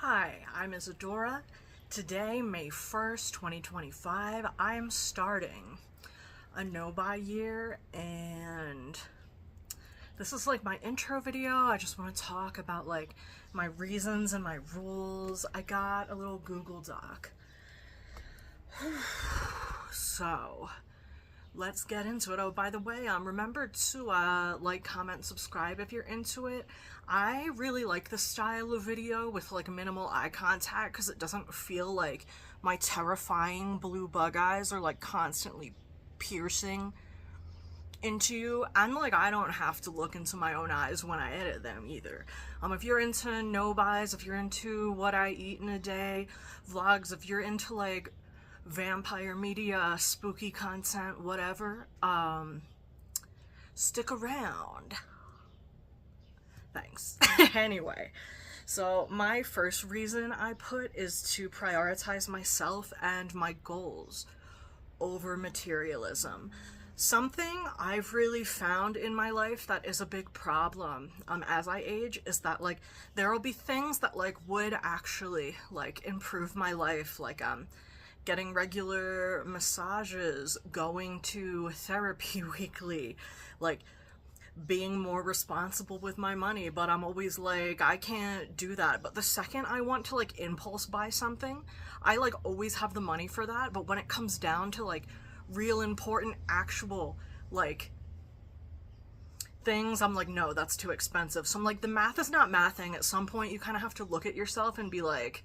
Hi, I'm Isadora. Today, May 1st, 2025, I am starting a Nobuy Year, and this is like my intro video. I just want to talk about like my reasons and my rules. I got a little Google Doc. So, let's get into it. Oh, by the way, remember to like, comment, subscribe if you're into it. I really like this style of video with like minimal eye contact because it doesn't feel like my terrifying blue bug eyes are like constantly piercing into you, and like I don't have to look into my own eyes when I edit them either. If you're into no-buys, if you're into what I eat in a day, vlogs, if you're into like vampire media, spooky content, whatever, stick around. Thanks. Anyway, so my first reason I put is to prioritize myself and my goals over materialism. Something I've really found in my life that is a big problem as I age is that like there will be things that like would actually like improve my life, like getting regular massages, going to therapy weekly, like being more responsible with my money, but I'm always like, I can't do that. But the second I want to like impulse buy something, I like always have the money for that. But when it comes down to like real important actual like things, I'm like, no, that's too expensive. So I'm like, the math is not mathing. At some point you kind of have to look at yourself and be like,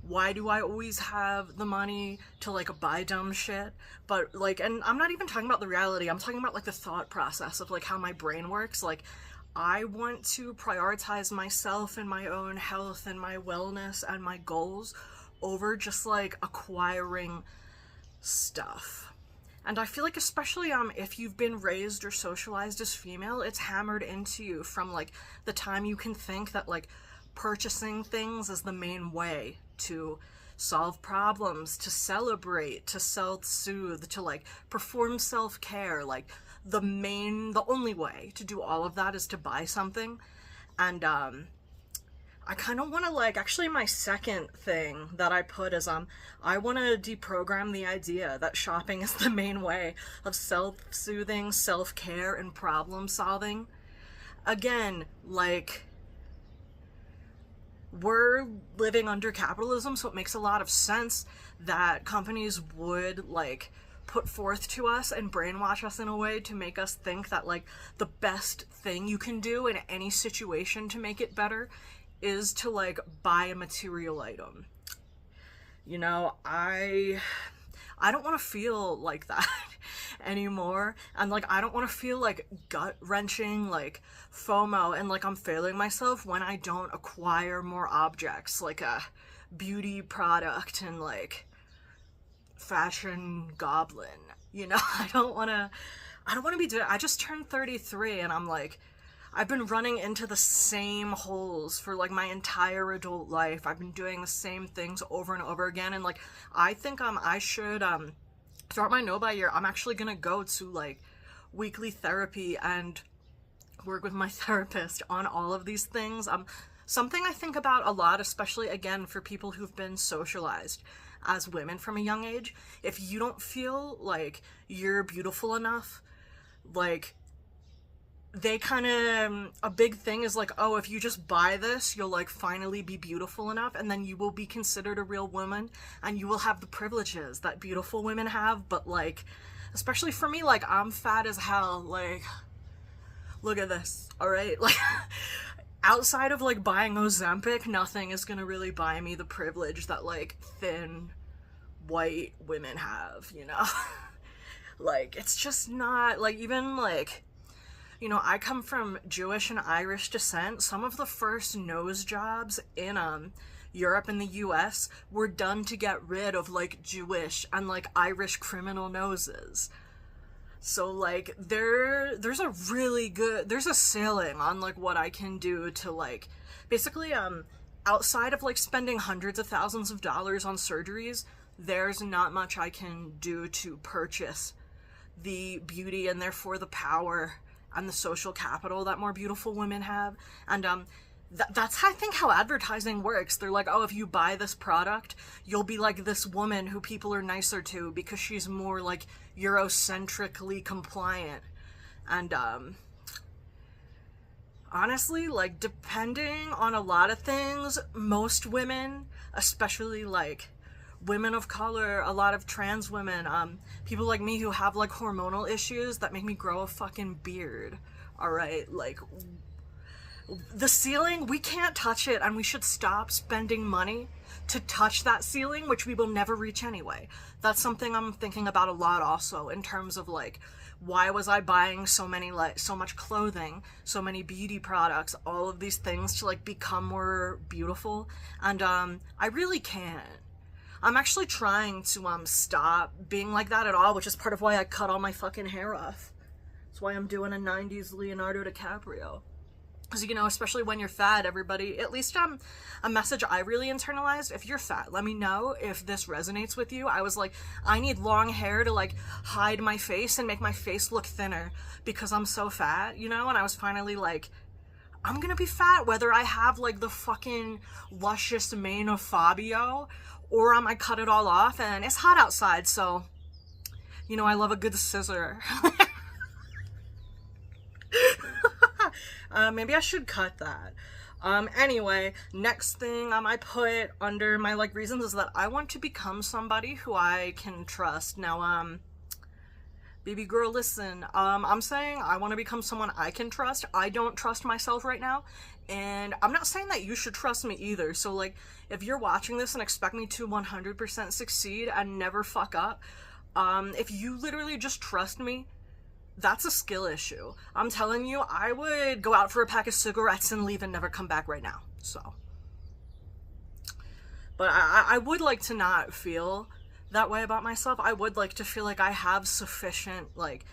why do I always have the money to like buy dumb shit? But like, and I'm not even talking about the reality, I'm talking about like the thought process of like how my brain works. Like, I want to prioritize myself and my own health and my wellness and my goals over just like acquiring stuff. And I feel like especially if you've been raised or socialized as female, it's hammered into you from like the time you can think that like purchasing things is the main way to solve problems, to celebrate, to self-soothe, to like perform self-care. Like the only way to do all of that is to buy something. And I kind of want to like, actually my second thing that I put is I want to deprogram the idea that shopping is the main way of self-soothing, self-care, and problem solving. Again, like, we're living under capitalism, so it makes a lot of sense that companies would like put forth to us and brainwash us in a way to make us think that like the best thing you can do in any situation to make it better is to like buy a material item. You know, I don't want to feel like that anymore, and like I don't want to feel like gut-wrenching like FOMO and like I'm failing myself when I don't acquire more objects like a beauty product and like fashion goblin, you know. I don't want to be doing. I just turned 33 and I'm like, I've been running into the same holes for like my entire adult life. I've been doing the same things over and over again, and like I think I should throughout my Nobuy Year, I'm actually gonna go to like weekly therapy and work with my therapist on all of these things. Something I think about a lot, especially again for people who've been socialized as women from a young age. If you don't feel like you're beautiful enough, like they kind of, a big thing is like, oh, if you just buy this, you'll like finally be beautiful enough, and then you will be considered a real woman, and you will have the privileges that beautiful women have. But like, especially for me, like I'm fat as hell, like, look at this, all right? Like, outside of like buying Ozempic, nothing is gonna really buy me the privilege that like thin white women have, you know? Like, it's just not, like, even like, you know, I come from Jewish and Irish descent. Some of the first nose jobs in Europe and the US were done to get rid of like Jewish and like Irish criminal noses. So like there's a ceiling on like what I can do to like basically outside of like spending hundreds of thousands of dollars on surgeries, there's not much I can do to purchase the beauty and therefore the power and the social capital that more beautiful women have. And that's how I think how advertising works. They're like, oh, if you buy this product, you'll be like this woman who people are nicer to because she's more like Eurocentrically compliant. And honestly, like, depending on a lot of things, most women, especially like women of color, a lot of trans women, people like me who have like hormonal issues that make me grow a fucking beard, all right, like, the ceiling, we can't touch it, and we should stop spending money to touch that ceiling, which we will never reach anyway. That's something I'm thinking about a lot also, in terms of like, why was I buying so much clothing, so many beauty products, all of these things to like become more beautiful? And I really can't. I'm actually trying to stop being like that at all, which is part of why I cut all my fucking hair off. That's why I'm doing a 90s Leonardo DiCaprio. Because, you know, especially when you're fat, everybody, at least a message I really internalized, if you're fat, let me know if this resonates with you. I was like, I need long hair to like hide my face and make my face look thinner because I'm so fat, you know? And I was finally like, I'm gonna be fat whether I have like the fucking luscious mane of Fabio or I cut it all off. And it's hot outside, so, you know, I love a good scissor. Maybe I should cut that. Anyway, next thing I put under my like reasons is that I want to become somebody who I can trust. Now, baby girl, listen, I'm saying I want to become someone I can trust. I don't trust myself right now, and I'm not saying that you should trust me either. So like, if you're watching this and expect me to 100% succeed and never fuck up, if you literally just trust me, that's a skill issue. I'm telling you, I would go out for a pack of cigarettes and leave and never come back right now. So, but I would like to not feel that way about myself. I would like to feel like I have sufficient like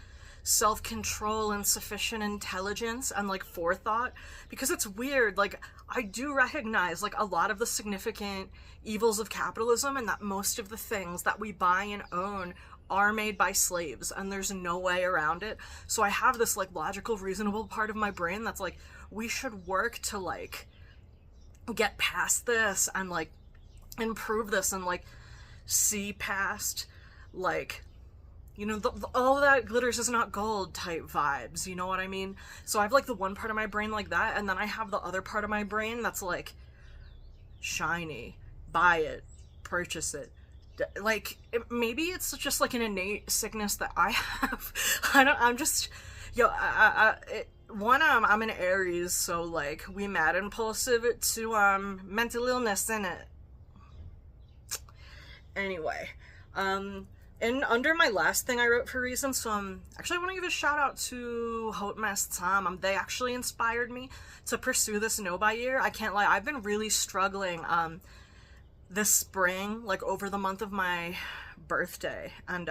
self-control and sufficient intelligence and like forethought, because it's weird, like, I do recognize like a lot of the significant evils of capitalism, and that most of the things that we buy and own are made by slaves, and there's no way around it. So I have this like logical, reasonable part of my brain that's like, we should work to like get past this and like improve this and like see past like, you know, all that glitters is not gold type vibes, you know what I mean? So I have like the one part of my brain like that, and then I have the other part of my brain that's like shiny, buy it, purchase it. Like, maybe it's just like an innate sickness that I have. I'm just, yo, I'm an Aries, so like, we mad impulsive to mental illness, innit? Anyway, and under my last thing I wrote for reasons, so actually I want to give a shout out to Hautemess Tom. They actually inspired me to pursue this Nobuy Year. I can't lie, I've been really struggling this spring, like over the month of my birthday, and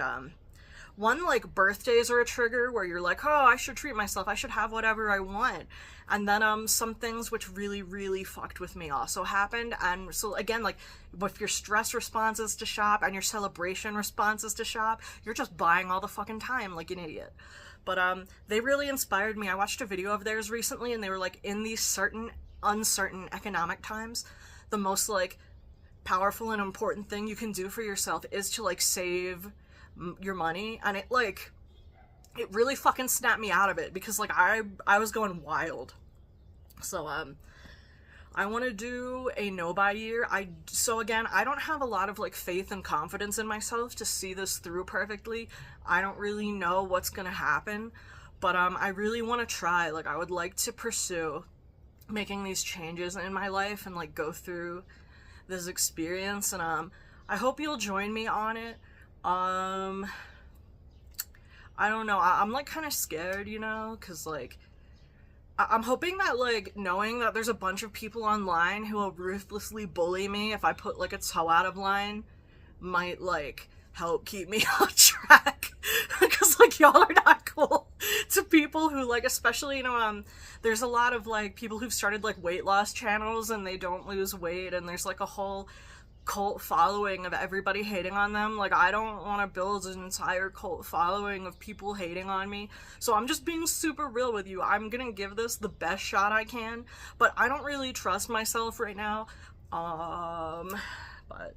one, like, birthdays are a trigger where you're like, oh, I should treat myself, I should have whatever I want. And then some things which really, really fucked with me also happened. And so again, like, if your stress response is to shop and your celebration response is to shop, you're just buying all the fucking time like an idiot. But they really inspired me. I watched a video of theirs recently, and they were like, in these certain uncertain economic times, the most like powerful and important thing you can do for yourself is to like save your money. And it really fucking snapped me out of it, because like I was going wild. So I want to do a no-buy year. So again, I don't have a lot of like faith and confidence in myself to see this through perfectly. I don't really know what's gonna happen, but I really want to try. Like, I would like to pursue making these changes in my life and like go through this experience, and I hope you'll join me on it. I don't know, I'm like kind of scared, you know, because like I'm hoping that like knowing that there's a bunch of people online who will ruthlessly bully me if I put like a toe out of line might like help keep me on track, because like y'all are not cool to people who like, especially, you know, there's a lot of like people who've started like weight loss channels and they don't lose weight, and there's like a whole cult following of everybody hating on them. Like, I don't want to build an entire cult following of people hating on me. So I'm just being super real with you. I'm gonna give this the best shot I can, but I don't really trust myself right now. But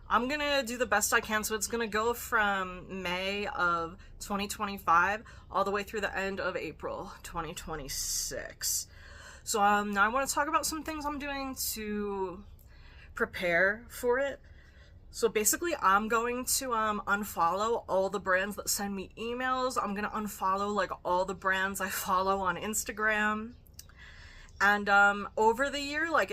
I'm gonna do the best I can. So it's gonna go from May of 2025 all the way through the end of April 2026. So now I want to talk about some things I'm doing to prepare for it. So basically, I'm going to unfollow all the brands that send me emails. I'm gonna unfollow like all the brands I follow on Instagram. And over the year, like,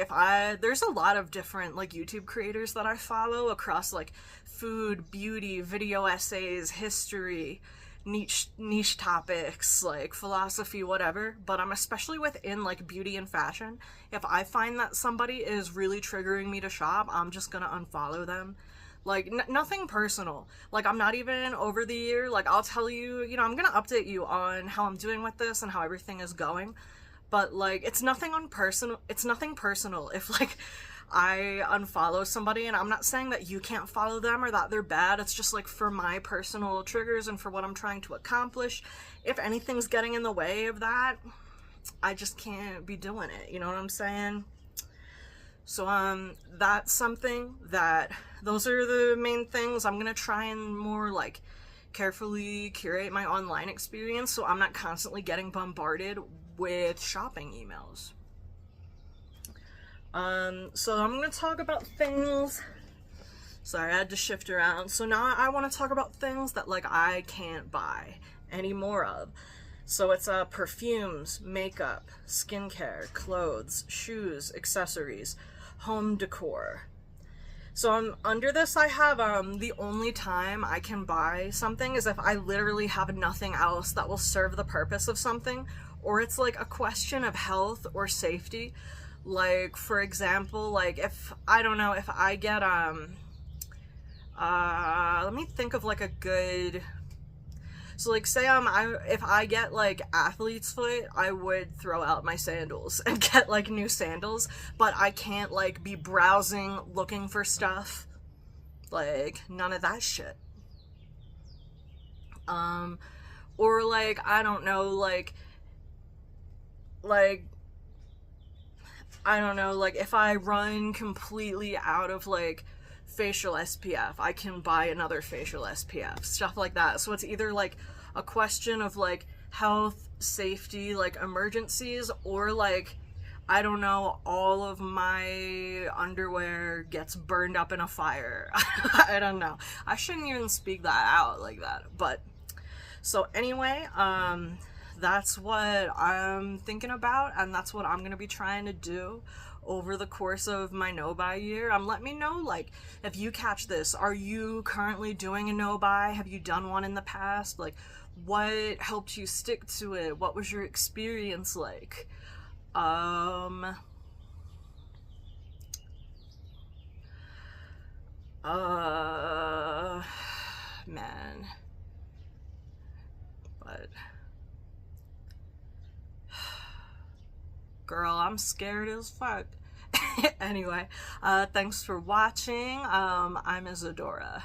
there's a lot of different like YouTube creators that I follow across like food, beauty, video essays, history, niche topics, like philosophy, whatever. But I'm especially within like beauty and fashion. If I find that somebody is really triggering me to shop, I'm just gonna unfollow them. Like, nothing personal. Like, I'm not even over the year. Like, I'll tell you, you know, I'm gonna update you on how I'm doing with this and how everything is going. But like, it's nothing personal if like I unfollow somebody, and I'm not saying that you can't follow them or that they're bad. It's just like for my personal triggers and for what I'm trying to accomplish. If anything's getting in the way of that, I just can't be doing it. You know what I'm saying? So that's something that, those are the main things. I'm gonna try and more like carefully curate my online experience so I'm not constantly getting bombarded with shopping emails. So I'm gonna talk about things. Sorry, I had to shift around. So now I want to talk about things that like I can't buy any more of. So it's perfumes, makeup, skincare, clothes, shoes, accessories, home decor. So under this I have the only time I can buy something is if I literally have nothing else that will serve the purpose of something, or it's like a question of health or safety. Like, for example, like if I get let me think of like a good, so like say if I get like athlete's foot, I would throw out my sandals and get like new sandals, but I can't like be browsing looking for stuff. Like, none of that shit. Or like, I don't know, like I don't know, like if I run completely out of like facial SPF, I can buy another facial SPF, stuff like that. So it's either like a question of like health, safety, like emergencies, or like, I don't know, all of my underwear gets burned up in a fire. I don't know. I shouldn't even speak that out like that. But so anyway, that's what I'm thinking about, and that's what I'm gonna be trying to do over the course of my no-buy year. Let me know, like, if you catch this, are you currently doing a no-buy? Have you done one in the past? Like, what helped you stick to it? What was your experience like? Man. But girl, I'm scared as fuck. Anyway, thanks for watching. I'm Isadora.